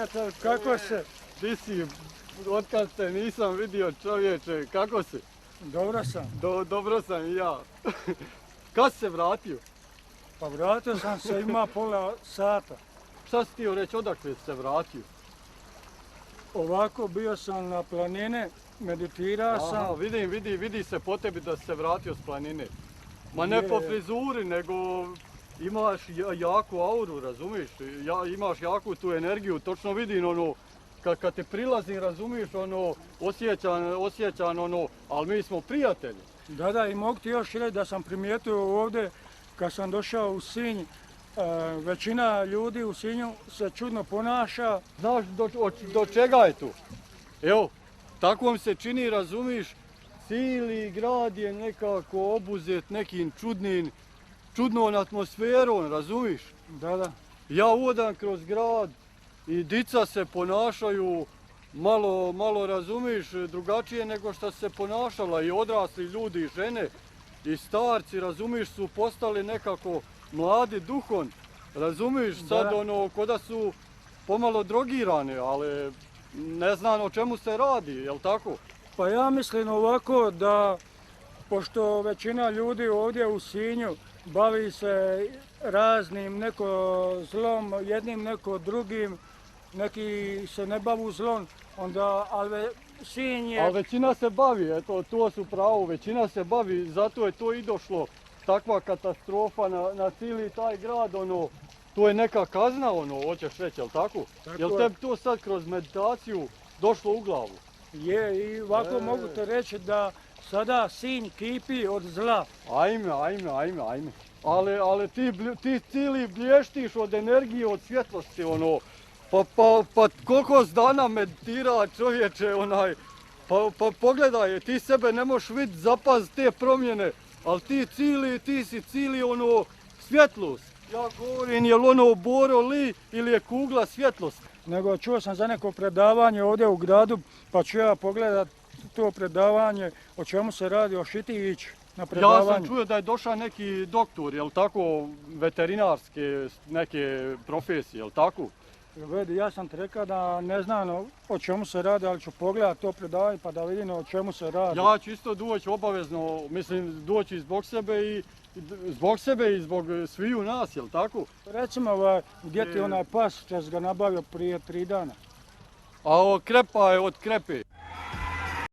Aca, kako se? Di si, otkad te nisam vidio čovječe, kako si? Dobro sam. Dobro sam i ja. Kad si se vratio? Pa vratio sam se, ima pola sata. Šta si htio reći, odakle si se vratio? Ovako bio sam na planine, meditirao sam. Aha, vidi se po tebi da si se vratio s planine. Ma ne po frizuri, nego imaš jaku auru, razumiješ? Imaš jaku tu energiju, točno vidim ono, kad te prilazim, razumiješ, ono, osjećam ono, ali mi smo prijatelji. Da, i mogu ti još reći da sam primijetio ovdje, kad sam došao u Sinj, većina ljudi u Sinju se čudno ponaša. Znaš do čega je tu? Evo, tako mi se čini, razumiješ, cijeli grad je nekako obuzet nekim čudnom atmosferom, razumiješ? Da. Ja odam kroz grad i dica se ponašaju malo razumiješ, drugačije nego što se ponašala i odrasli ljudi i žene i starci, razumiješ, su postali nekako mladi duhom, razumiješ, sad ono, ko da su pomalo drogirani, ali ne znam o čemu se radi, jel tako? Pa ja mislim ovako da, pošto većina ljudi ovdje u Sinju bavi se raznim neko zlom, jednim neko drugim, neki se ne bavu zlom, onda, ali Sinj je... Ali većina se bavi, eto, to su pravo, većina se bavi, zato je to i došlo, takva katastrofa na cijeli taj grad, ono, to je neka kazna, ono, hoćeš reći, jel tako? Jel tebi to sad kroz meditaciju došlo u glavu? Je, i ovako mogu te reći da sada Sinj kipi od zla. Ajme. Ali ti cijeli blještiš od energije, od svjetlosti, ono. Pa koliko dana meditira čovječe, onaj. Pa pogledaj, ti sebe ne možeš vidjeti, zapaz te promjene, ali ti si cijeli ono svjetlost. Ja govorim, je li ono Boro Li ili je kugla svjetlost? Nego čuo sam za neko predavanje ovdje u gradu, pa ću ja pogledat to predavanje, o čemu se radi, o Šitivić na predavanju. Ja sam čuo da je došao neki doktor, jel tako, veterinarske neke profesije, jel tako? Vedi, ja sam ti rekao da ne znam o čemu se radi, ali ću pogledat to predavanje pa da vidim o čemu se radi. Ja ću isto doći obavezno, mislim doći zbog sebe i zbog sviju nas, jel tako? Recimo, gdje ti onaj pas što si ga nabavio prije 3 dana? A krepa je od krepe.